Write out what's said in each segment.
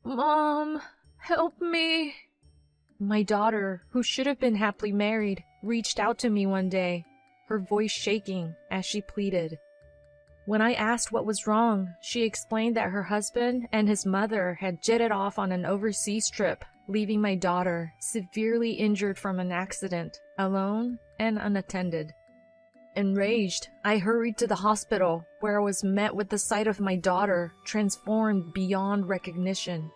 Mom, help me. My daughter, who should have been happily married, reached out to me one day, her voice shaking as she pleaded. When I asked what was wrong, she explained that her husband and his mother had jetted off on an overseas trip, leaving my daughter severely injured from an accident, alone and unattended. Enraged, I hurried to the hospital, where I was met with the sight of my daughter transformed beyond recognition.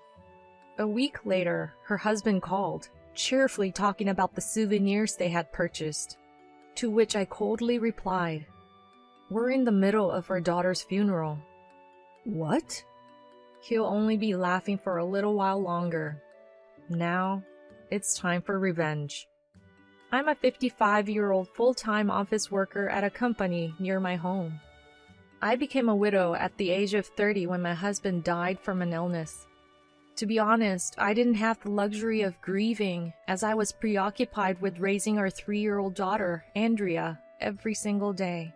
A week later, her husband called, cheerfully talking about the souvenirs they had purchased, to which I coldly replied, "We're in the middle of our daughter's funeral." "What?" He'll only be laughing for a little while longer. Now, it's time for revenge. I'm a 55-year-old full-time office worker at a company near my home. I became a widow at the age of 30 when my husband died from an illness. To be honest, I didn't have the luxury of grieving, as I was preoccupied with raising our 3-year-old daughter, Andrea, every single day.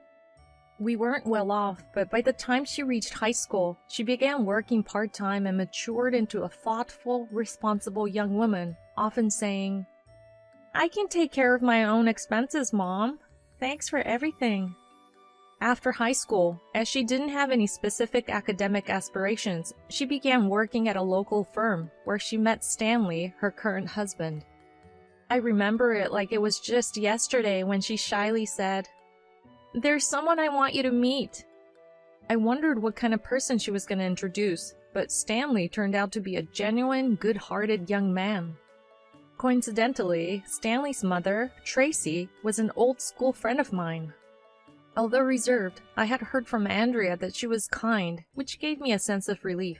We weren't well off, but by the time she reached high school, she began working part-time and matured into a thoughtful, responsible young woman, often saying, "I can take care of my own expenses, Mom. Thanks for everything." After high school, as she didn't have any specific academic aspirations, she began working at a local firm where she met Stanley, her current husband. I remember it like it was just yesterday when she shyly said, "There's someone I want you to meet." I wondered what kind of person she was going to introduce, but Stanley turned out to be a genuine, good-hearted young man. Coincidentally, Stanley's mother, Tracy, was an old school friend of mine. Although reserved, I had heard from Andrea that she was kind, which gave me a sense of relief.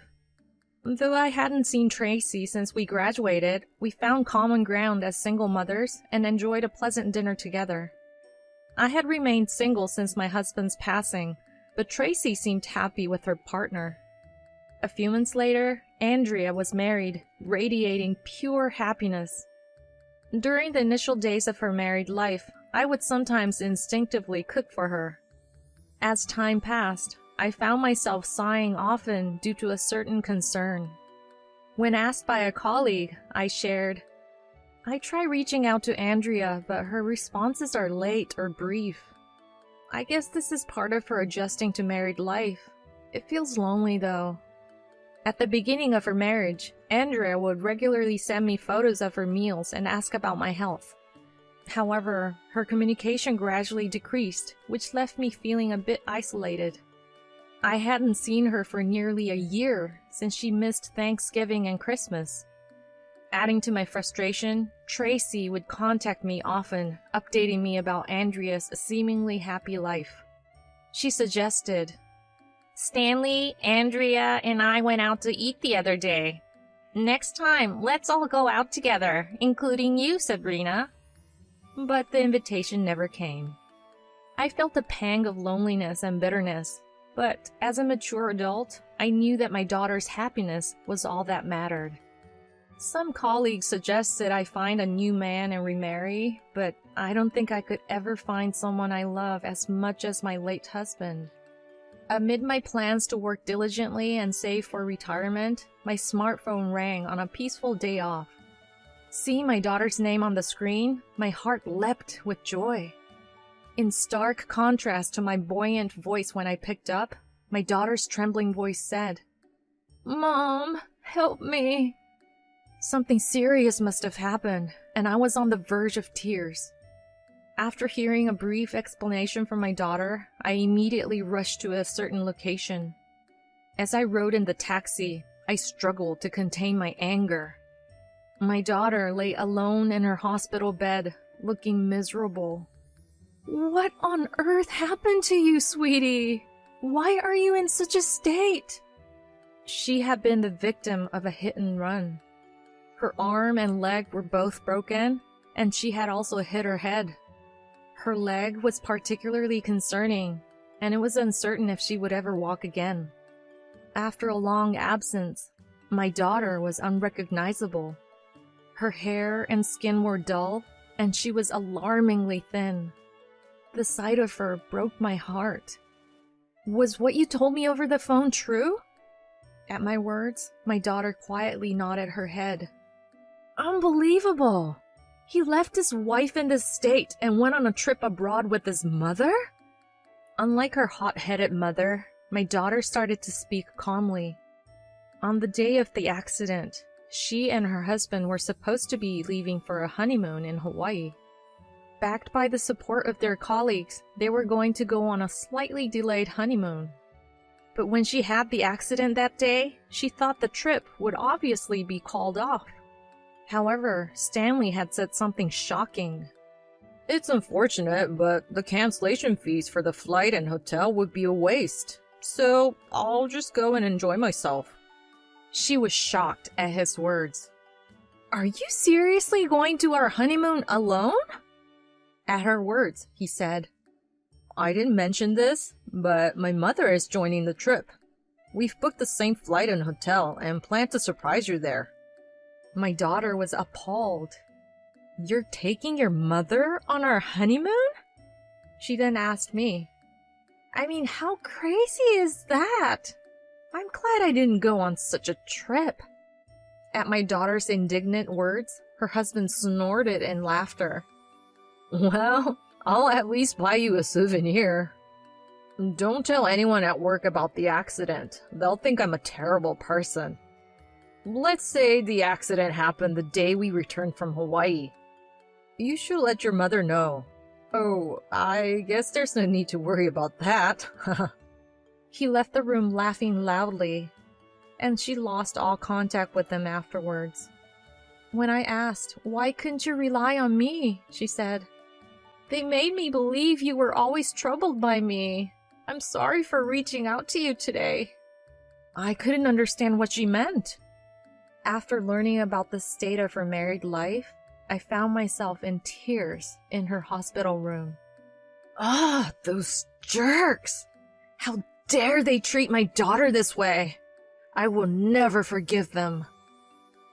Though I hadn't seen Tracy since we graduated, we found common ground as single mothers and enjoyed a pleasant dinner together. I had remained single since my husband's passing, but Tracy seemed happy with her partner. A few months later, Andrea was married, radiating pure happiness. During the initial days of her married life, I would sometimes instinctively cook for her. As time passed, I found myself sighing often due to a certain concern. When asked by a colleague, I shared, "I try reaching out to Andrea, but her responses are late or brief. I guess this is part of her adjusting to married life. It feels lonely, though." At the beginning of her marriage, Andrea would regularly send me photos of her meals and ask about my health. However, her communication gradually decreased, which left me feeling a bit isolated. I hadn't seen her for nearly a year since she missed Thanksgiving and Christmas. Adding to my frustration, Tracy would contact me often, updating me about Andrea's seemingly happy life. She suggested, "Stanley, Andrea, and I went out to eat the other day. Next time, let's all go out together, including you, Sabrina." But the invitation never came. I felt a pang of loneliness and bitterness, but as a mature adult, I knew that my daughter's happiness was all that mattered. Some colleagues suggested I find a new man and remarry, but I don't think I could ever find someone I love as much as my late husband. Amid my plans to work diligently and save for retirement, my smartphone rang on a peaceful day off. Seeing my daughter's name on the screen, my heart leapt with joy. In stark contrast to my buoyant voice when I picked up, my daughter's trembling voice said, "Mom, help me." Something serious must have happened, and I was on the verge of tears. After hearing a brief explanation from my daughter, I immediately rushed to a certain location. As I rode in the taxi, I struggled to contain my anger. My daughter lay alone in her hospital bed, looking miserable. "What on earth happened to you, sweetie? Why are you in such a state?" She had been the victim of a hit and run. Her arm and leg were both broken, and she had also hit her head. Her leg was particularly concerning, and it was uncertain if she would ever walk again. After a long absence, my daughter was unrecognizable. Her hair and skin were dull, and she was alarmingly thin. The sight of her broke my heart. "Was what you told me over the phone true?" At my words, my daughter quietly nodded her head. Unbelievable! He left his wife in this state and went on a trip abroad with his mother? Unlike her hot-headed mother, my daughter started to speak calmly. On the day of the accident, she and her husband were supposed to be leaving for a honeymoon in Hawaii. Backed by the support of their colleagues, they were going to go on a slightly delayed honeymoon. But when she had the accident that day, she thought the trip would obviously be called off. However, Stanley had said something shocking. It's unfortunate, but the cancellation fees for the flight and hotel would be a waste. So I'll just go and enjoy myself. She was shocked at his words. Are you seriously going to our honeymoon alone? At her words, he said, I didn't mention this, but my mother is joining the trip. We've booked the same flight and hotel and plan to surprise you there. My daughter was appalled. You're taking your mother on our honeymoon? She then asked me, I mean, how crazy is that? I'm glad I didn't go on such a trip. At my daughter's indignant words, her husband snorted in laughter. Well, I'll at least buy you a souvenir. Don't tell anyone at work about the accident. They'll think I'm a terrible person. Let's say the accident happened the day we returned from Hawaii. You should let your mother know. Oh, I guess there's no need to worry about that. He left the room laughing loudly, and she lost all contact with him afterwards. When I asked, why couldn't you rely on me? She said, they made me believe you were always troubled by me. I'm sorry for reaching out to you today. I couldn't understand what she meant. After learning about the state of her married life, I found myself in tears in her hospital room. Ah, those jerks! How dare they treat my daughter this way? I will never forgive them.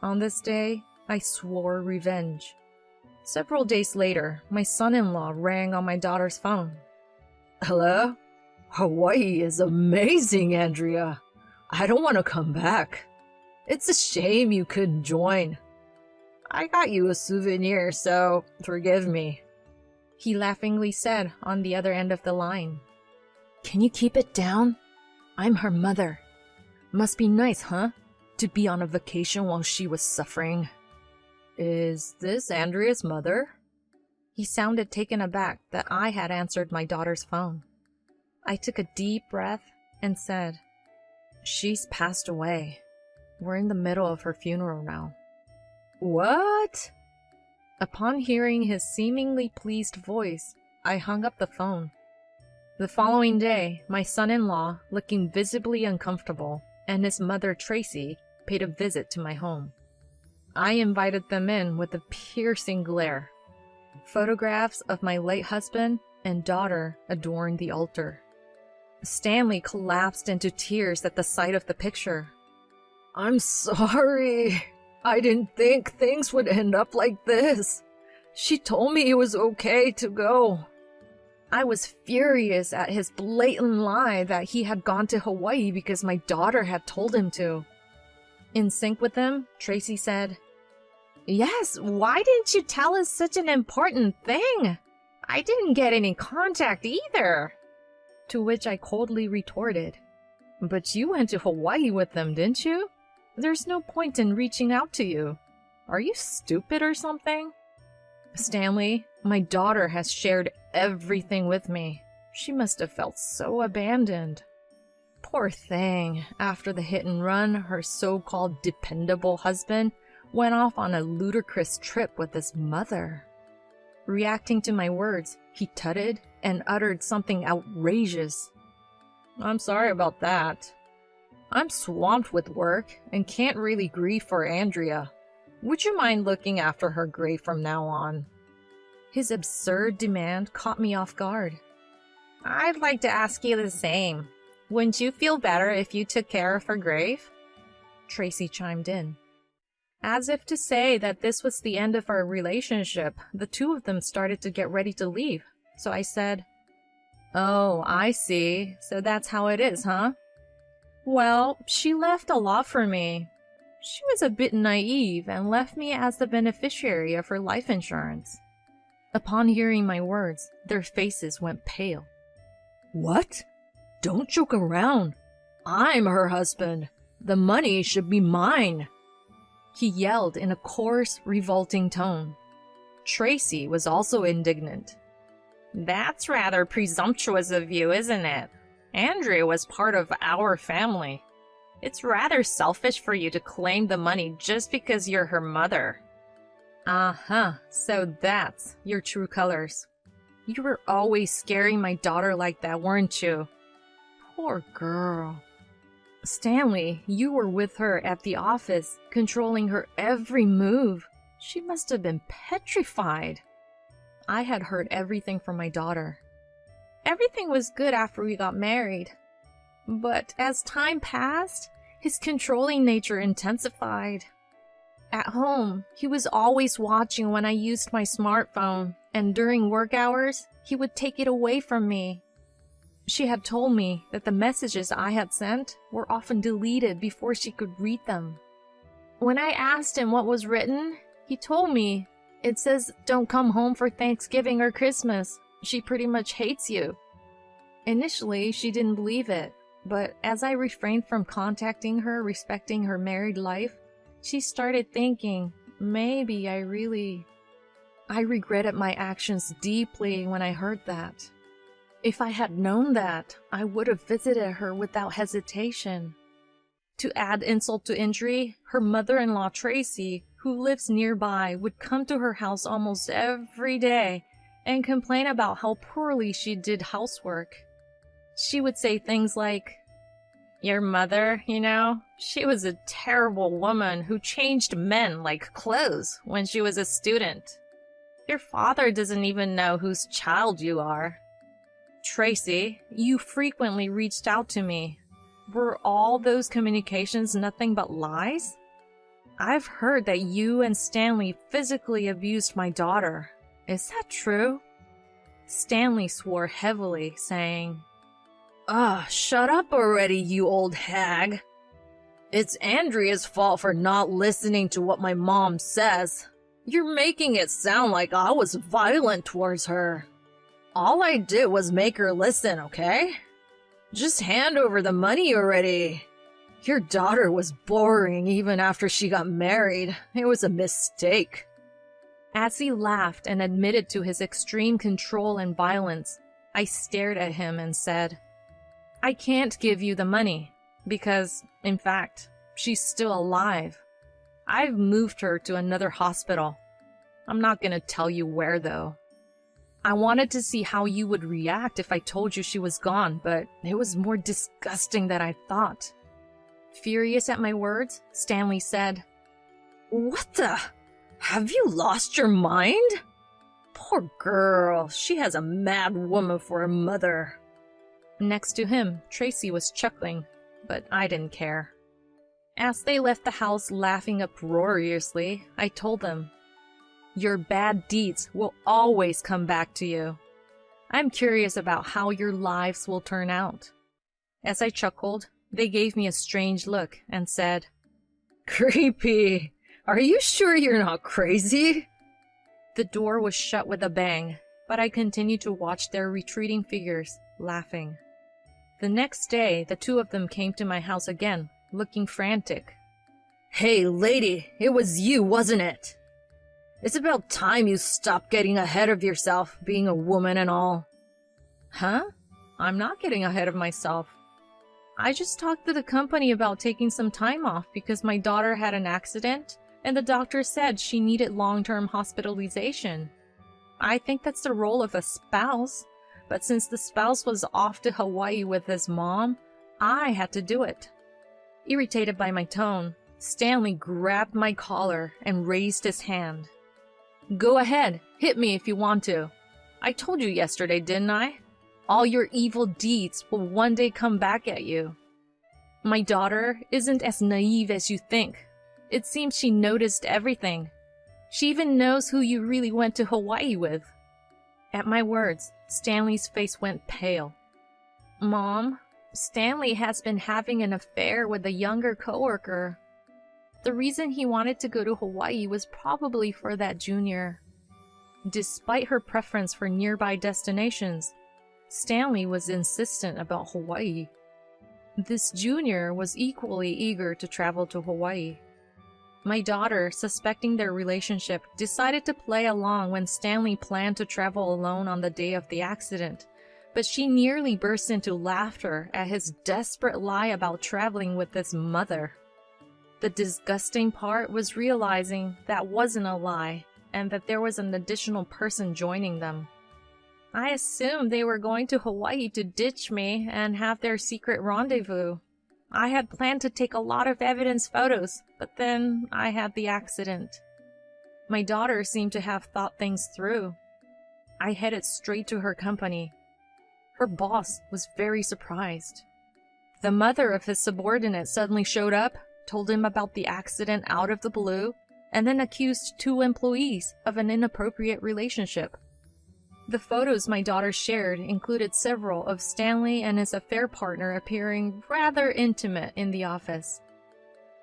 On this day, I swore revenge. Several days later, my son-in-law rang on my daughter's phone. Hello? Hawaii is amazing, Andrea. I don't want to come back. It's a shame you couldn't join. I got you a souvenir, so forgive me. He laughingly said on the other end of the line. Can you keep it down? I'm her mother. Must be nice, huh? To be on a vacation while she was suffering. Is this Andrea's mother? He sounded taken aback that I had answered my daughter's phone. I took a deep breath and said, she's passed away. We're in the middle of her funeral now. What? Upon hearing his seemingly pleased voice, I hung up the phone. The following day, my son-in-law, looking visibly uncomfortable, and his mother, Tracy, paid a visit to my home. I invited them in with a piercing glare. Photographs of my late husband and daughter adorned the altar. Stanley collapsed into tears at the sight of the picture. I'm sorry. I didn't think things would end up like this. She told me it was okay to go. I was furious at his blatant lie that he had gone to Hawaii because my daughter had told him to. In sync with him, Tracy said, Yes, why didn't you tell us such an important thing? I didn't get any contact either. To which I coldly retorted, But you went to Hawaii with them, didn't you? There's no point in reaching out to you. Are you stupid or something? Stanley, my daughter has shared everything with me. She must have felt so abandoned. Poor thing. After the hit and run, her so-called dependable husband went off on a ludicrous trip with his mother. Reacting to my words, he tutted and uttered something outrageous. I'm sorry about that. I'm swamped with work and can't really grieve for Andrea. Would you mind looking after her grave from now on? His absurd demand caught me off guard. I'd like to ask you the same. Wouldn't you feel better if you took care of her grave? Tracy chimed in. As if to say that this was the end of our relationship, the two of them started to get ready to leave. So I said, Oh, I see. So that's how it is, huh? Well, she left a lot for me. She was a bit naive and left me as the beneficiary of her life insurance. Upon hearing my words, their faces went pale. What? Don't joke around. I'm her husband. The money should be mine, he yelled in a coarse, revolting tone. Tracy was also indignant. That's rather presumptuous of you, isn't it? Andrea was part of our family. It's rather selfish for you to claim the money just because you're her mother. Uh-huh, so that's your true colors. You were always scaring my daughter like that, weren't you? Poor girl. Stanley, you were with her at the office, controlling her every move. She must have been petrified. I had heard everything from my daughter. Everything was good after we got married. But as time passed, his controlling nature intensified. At home, he was always watching when I used my smartphone, and during work hours, he would take it away from me. She had told me that the messages I had sent were often deleted before she could read them. When I asked him what was written, he told me, "It says don't come home for Thanksgiving or Christmas. She pretty much hates you." Initially, she didn't believe it, but as I refrained from contacting her respecting her married life, she started thinking, maybe I regretted my actions deeply when I heard that. If I had known that, I would have visited her without hesitation. To add insult to injury, her mother-in-law Tracy, who lives nearby, would come to her house almost every day and complain about how poorly she did housework. She would say things like, "Your mother, she was a terrible woman who changed men like clothes when she was a student. Your father doesn't even know whose child you are. Tracy, you frequently reached out to me. Were all those communications nothing but lies? I've heard that you and Stanley physically abused my daughter. Is that true?" Stanley swore heavily, saying, Shut up already, you old hag. It's Andrea's fault for not listening to what my mom says. You're making it sound like I was violent towards her. All I did was make her listen, okay? Just hand over the money already. Your daughter was boring even after she got married. It was a mistake. As he laughed and admitted to his extreme control and violence, I stared at him and said, "I can't give you the money, because, in fact, she's still alive. I've moved her to another hospital. I'm not gonna tell you where, though. I wanted to see how you would react if I told you she was gone, but it was more disgusting than I thought." Furious at my words, Stanley said, "What the? Have you lost your mind? Poor girl, she has a mad woman for a mother." Next to him, Tracy was chuckling, but I didn't care. As they left the house laughing uproariously, I told them, "Your bad deeds will always come back to you. I'm curious about how your lives will turn out." As I chuckled, they gave me a strange look and said, "Creepy. Are you sure you're not crazy?" The door was shut with a bang, but I continued to watch their retreating figures, laughing. The next day, the two of them came to my house again, looking frantic. "Hey, lady, it was you, wasn't it? It's about time you stopped getting ahead of yourself, being a woman and all." "Huh? I'm not getting ahead of myself. I just talked to the company about taking some time off because my daughter had an accident and the doctor said she needed long-term hospitalization. I think that's the role of a spouse, but since the spouse was off to Hawaii with his mom, I had to do it." Irritated by my tone, Stanley grabbed my collar and raised his hand. "Go ahead, hit me if you want to. I told you yesterday, didn't I? All your evil deeds will one day come back at you. My daughter isn't as naive as you think. It seems she noticed everything. She even knows who you really went to Hawaii with." At my words, Stanley's face went pale. "Mom, Stanley has been having an affair with a younger coworker. The reason he wanted to go to Hawaii was probably for that junior. Despite her preference for nearby destinations, Stanley was insistent about Hawaii. This junior was equally eager to travel to Hawaii. My daughter, suspecting their relationship, decided to play along when Stanley planned to travel alone on the day of the accident, but she nearly burst into laughter at his desperate lie about traveling with his mother. The disgusting part was realizing that wasn't a lie and that there was an additional person joining them. I assumed they were going to Hawaii to ditch me and have their secret rendezvous. I had planned to take a lot of evidence photos, but then I had the accident. My daughter seemed to have thought things through. I headed straight to her company. Her boss was very surprised. The mother of his subordinate suddenly showed up, told him about the accident out of the blue, and then accused 2 employees of an inappropriate relationship. The photos my daughter shared included several of Stanley and his affair partner appearing rather intimate in the office.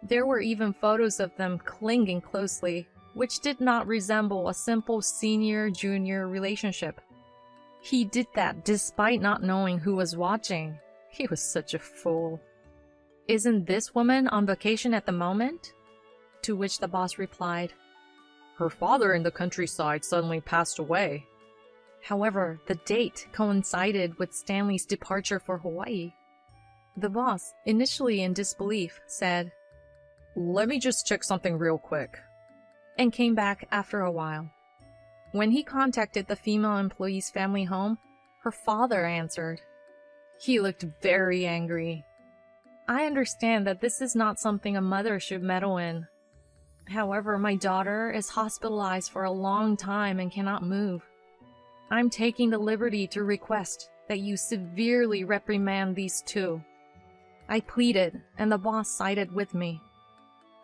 There were even photos of them clinging closely, which did not resemble a simple senior-junior relationship. He did that despite not knowing who was watching. He was such a fool. "Isn't this woman on vacation at the moment?" To which the boss replied, "Her father in the countryside suddenly passed away." However, the date coincided with Stanley's departure for Hawaii. The boss, initially in disbelief, said, "Let me just check something real quick," and came back after a while. When he contacted the female employee's family home, her father answered. He looked very angry. I understand that this is not something a mother should meddle in. However, my daughter is hospitalized for a long time and cannot move. I'm taking the liberty to request that you severely reprimand these 2. I pleaded, and the boss sided with me.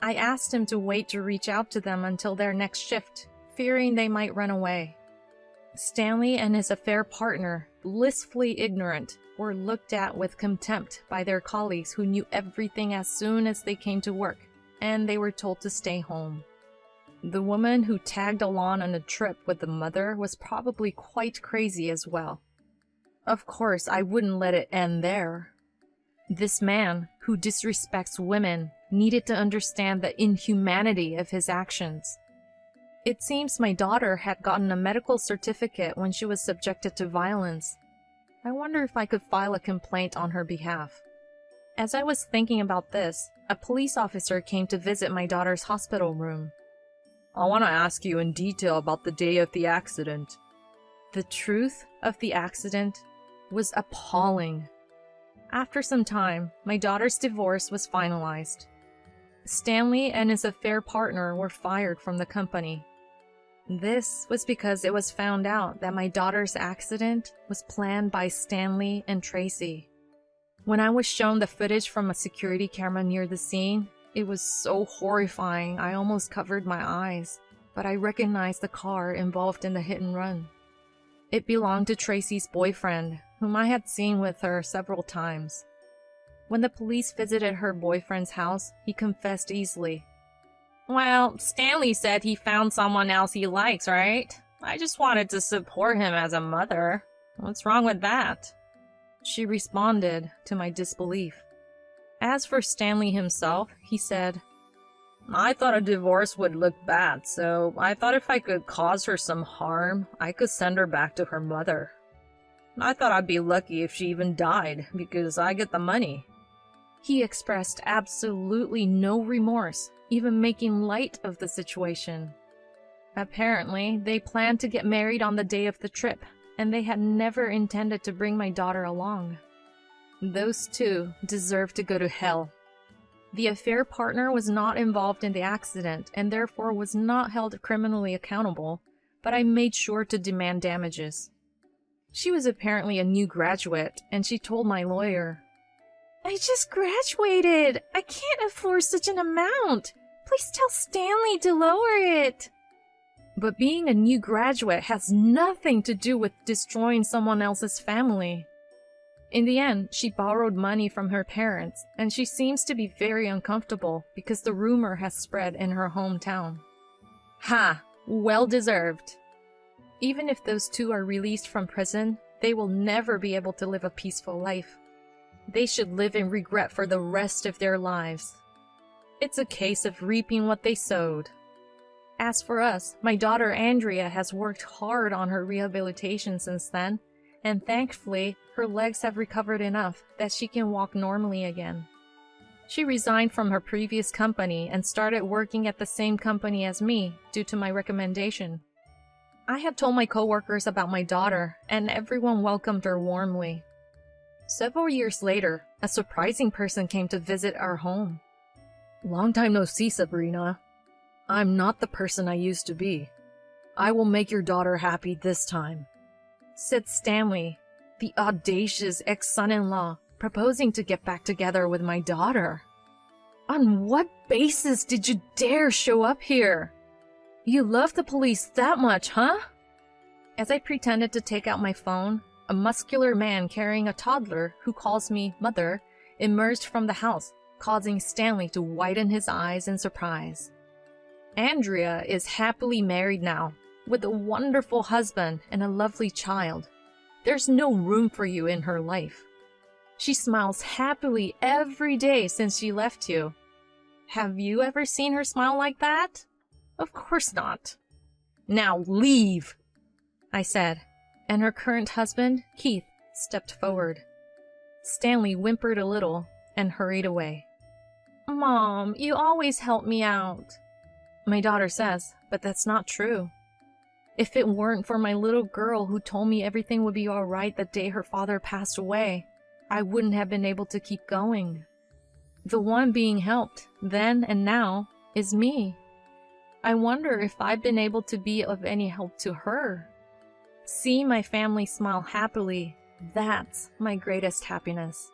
I asked him to wait to reach out to them until their next shift, fearing they might run away. Stanley and his affair partner, blissfully ignorant, were looked at with contempt by their colleagues who knew everything as soon as they came to work, and they were told to stay home. The woman who tagged along on a trip with the mother was probably quite crazy as well. Of course, I wouldn't let it end there. This man, who disrespects women, needed to understand the inhumanity of his actions. It seems my daughter had gotten a medical certificate when she was subjected to violence. I wonder if I could file a complaint on her behalf. As I was thinking about this, a police officer came to visit my daughter's hospital room. "I want to ask you in detail about the day of the accident." The truth of the accident was appalling. After some time, my daughter's divorce was finalized. Stanley and his affair partner were fired from the company. This was because it was found out that my daughter's accident was planned by Stanley and Tracy. When I was shown the footage from a security camera near the scene, it was so horrifying I almost covered my eyes, but I recognized the car involved in the hit and run. It belonged to Tracy's boyfriend, whom I had seen with her several times. When the police visited her boyfriend's house, he confessed easily. "Well, Stanley said he found someone else he likes, right? I just wanted to support him as a mother. What's wrong with that?" She responded to my disbelief. As for Stanley himself, he said, "I thought a divorce would look bad, so I thought if I could cause her some harm, I could send her back to her mother. I thought I'd be lucky if she even died, because I get the money." He expressed absolutely no remorse, even making light of the situation. Apparently, they planned to get married on the day of the trip, and they had never intended to bring my daughter along. Those 2 deserve to go to hell. The affair partner was not involved in the accident and therefore was not held criminally accountable, but I made sure to demand damages. She was apparently a new graduate, and she told my lawyer, "I just graduated. I can't afford such an amount. Please tell Stanley to lower it." But being a new graduate has nothing to do with destroying someone else's family. In the end, she borrowed money from her parents, and she seems to be very uncomfortable because the rumor has spread in her hometown. Ha! Well deserved. Even if those two are released from prison, they will never be able to live a peaceful life. They should live in regret for the rest of their lives. It's a case of reaping what they sowed. As for us, my daughter Andrea has worked hard on her rehabilitation since then, and thankfully, her legs have recovered enough that she can walk normally again. She resigned from her previous company and started working at the same company as me due to my recommendation. I had told my coworkers about my daughter, and everyone welcomed her warmly. Several years later, a surprising person came to visit our home. "Long time no see, Sabrina. I'm not the person I used to be. I will make your daughter happy this time," said Stanley, the audacious ex-son-in-law, proposing to get back together with my daughter. "On what basis did you dare show up here? You love the police that much, huh?" As I pretended to take out my phone, a muscular man carrying a toddler who calls me mother emerged from the house, causing Stanley to widen his eyes in surprise. Andrea is happily married now, with a wonderful husband and a lovely child. There's no room for you in her life. She smiles happily every day since she left you. Have you ever seen her smile like that? Of course not. "Now leave," I said, and her current husband, Keith, stepped forward. Stanley whimpered a little and hurried away. "Mom, you always help me out," my daughter says, but that's not true. If it weren't for my little girl who told me everything would be all right the day her father passed away, I wouldn't have been able to keep going. The one being helped, then and now, is me. I wonder if I've been able to be of any help to her. Seeing my family smile happily, that's my greatest happiness.